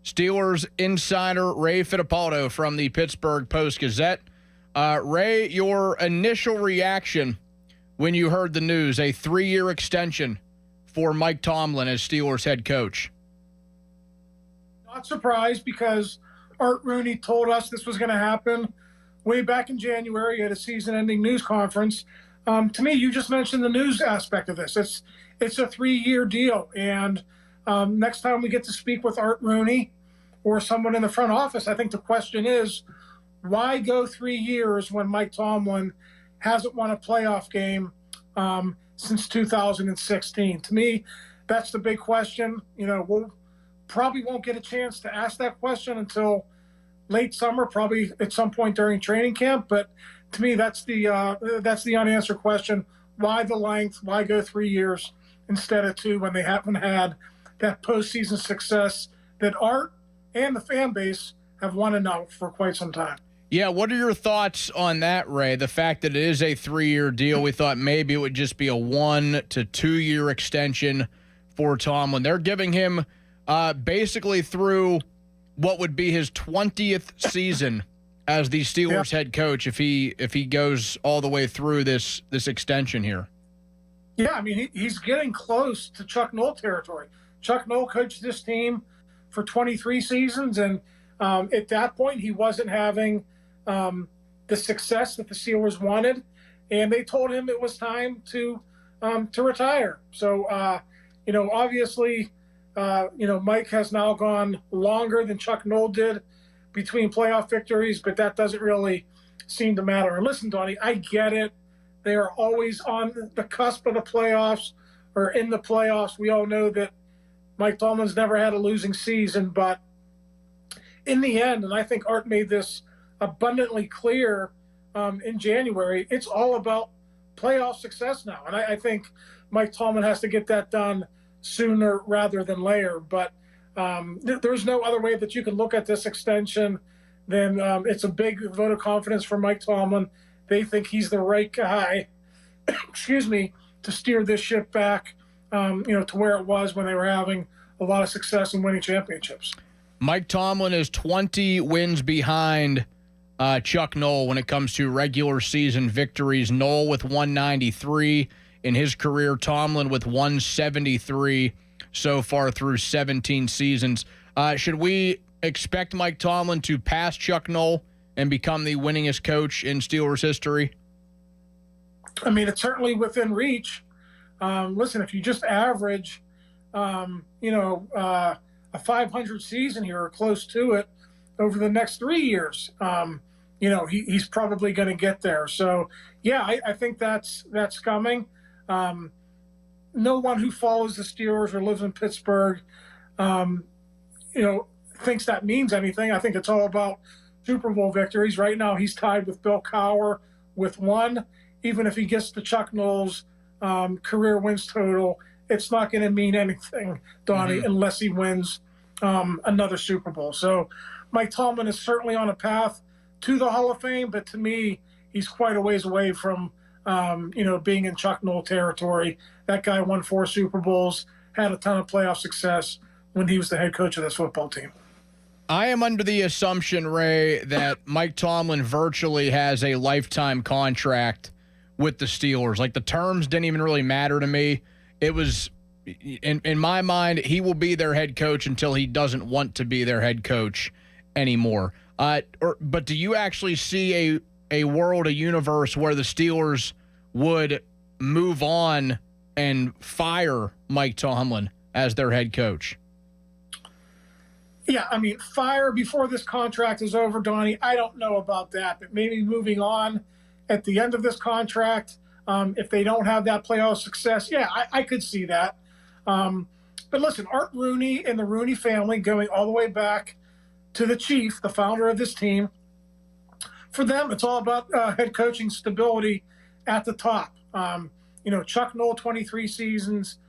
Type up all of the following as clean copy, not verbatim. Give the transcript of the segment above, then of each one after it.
Steelers insider Ray Fittipaldo from the Pittsburgh Post-Gazette. Ray, your initial reaction when you heard the news, a 3-year extension for Mike Tomlin as Steelers head coach? Not surprised, because Art Rooney told us this was going to happen way back in January at a season-ending news conference. To me, you just mentioned the news aspect of this. It's a 3-year deal, and next time we get to speak with Art Rooney or someone in the front office, I think the question is, why go 3 years when Mike Tomlin hasn't won a playoff game since 2016? To me, that's the big question. We'll probably won't get a chance to ask that question until late summer, probably at some point during training camp. But to me, that's the unanswered question. Why the length? Why go 3 years instead of 2 when they haven't had that postseason success that Art and the fan base have wanted now for quite some time? Yeah, what are your thoughts on that, Ray? The fact that it is a 3-year deal, we thought maybe it would just be a 1 to 2 year extension for Tomlin. They're giving him basically through what would be his 20th season as the Steelers head coach if he goes all the way through this extension here. Yeah, I mean, he's getting close to Chuck Noll territory. Chuck Noll coached this team for 23 seasons, and at that point, he wasn't having the success that the Steelers wanted, and they told him it was time to retire. So, obviously, Mike has now gone longer than Chuck Noll did between playoff victories, but that doesn't really seem to matter. And listen, Donny, I get it. They are always on the cusp of the playoffs or in the playoffs. We all know that Mike Tomlin's never had a losing season, but in the end, and I think Art made this abundantly clear in January, it's all about playoff success now. And I think Mike Tomlin has to get that done sooner rather than later. But there's no other way that you can look at this extension than it's a big vote of confidence for Mike Tomlin. They think he's the right guy, to steer this ship back, to where it was when they were having a lot of success and winning championships. Mike Tomlin is 20 wins behind Chuck Noll when it comes to regular season victories. Noll with 193 in his career, Tomlin with 173 so far through 17 seasons. Should we expect Mike Tomlin to pass Chuck Noll and become the winningest coach in Steelers history? I mean, it's certainly within reach. Listen, if you just average, a 500 season here or close to it over the next 3 years, he's probably going to get there. So, yeah, I think that's coming. No one who follows the Steelers or lives in Pittsburgh, thinks that means anything. I think it's all about Super Bowl victories. Right now, he's tied with Bill Cowher with 1. Even if he gets to Chuck Noll's career wins total, it's not going to mean anything, Donnie, unless he wins another Super Bowl. So Mike Tomlin is certainly on a path to the Hall of Fame, but to me, he's quite a ways away from, being in Chuck Noll territory. That guy won 4 Super Bowls, had a ton of playoff success when he was the head coach of this football team. I am under the assumption, Ray, that Mike Tomlin virtually has a lifetime contract with the Steelers. Like, the terms didn't even really matter to me. It was, in my mind, he will be their head coach until he doesn't want to be their head coach anymore. But do you actually see a world, a universe where the Steelers would move on and fire Mike Tomlin as their head coach? Yeah, I mean, fire before this contract is over, Donnie, I don't know about that. But maybe moving on at the end of this contract, if they don't have that playoff success, yeah, I could see that. But listen, Art Rooney and the Rooney family, going all the way back to the Chief, the founder of this team, for them, it's all about head coaching stability at the top. Chuck Noll, 23 seasons,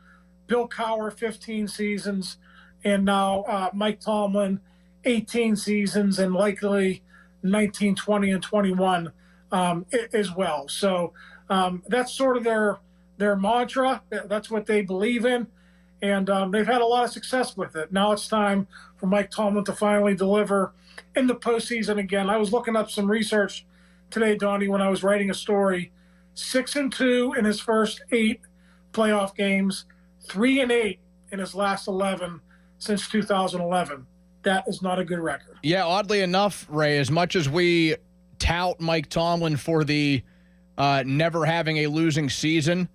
Bill Cowher, 15 seasons, and now Mike Tomlin, 18 seasons, and likely 19, 20, and 21 as well. So that's sort of their mantra. That's what they believe in. and they've had a lot of success with it. Now it's time for Mike Tomlin to finally deliver in the postseason again. I was looking up some research today, Donnie, when I was writing a story. 6-2 in his first 8 playoff games, 3-8 in his last 11 since 2011. That is not a good record. Yeah, oddly enough, Ray, as much as we tout Mike Tomlin for the never having a losing season,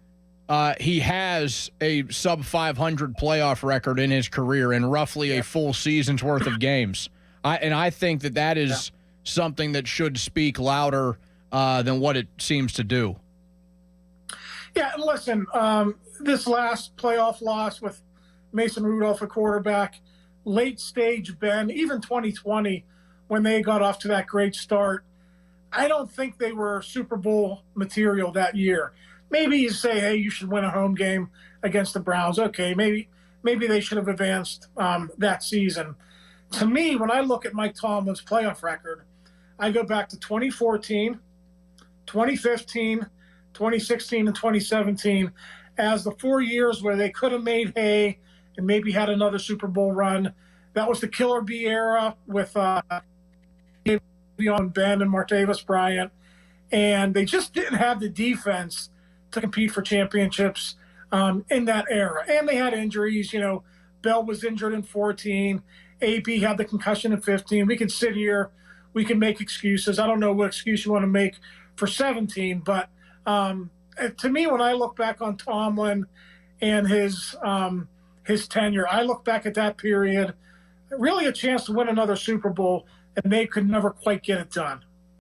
he has a sub 500 playoff record in his career in roughly a full season's worth of games. I think that is something that should speak louder than what it seems to do. Yeah, and listen, this last playoff loss with Mason Rudolph at quarterback, late stage Ben, even 2020 when they got off to that great start, I don't think they were Super Bowl material that year. Maybe you say, hey, you should win a home game against the Browns. Okay, maybe they should have advanced that season. To me, when I look at Mike Tomlin's playoff record, I go back to 2014, 2015, 2016, and 2017 as the 4 years where they could have made hay and maybe had another Super Bowl run. That was the Killer Bee era with Le'Veon Bell and Martavis Bryant. And they just didn't have the defense to compete for championships in that era. And they had injuries. You know, Bell was injured in 14. AB had the concussion in 15. We could sit here. We can make excuses. I don't know what excuse you want to make for 17. But to me, when I look back on Tomlin and his tenure, I look back at that period, really a chance to win another Super Bowl, and they could never quite get it done.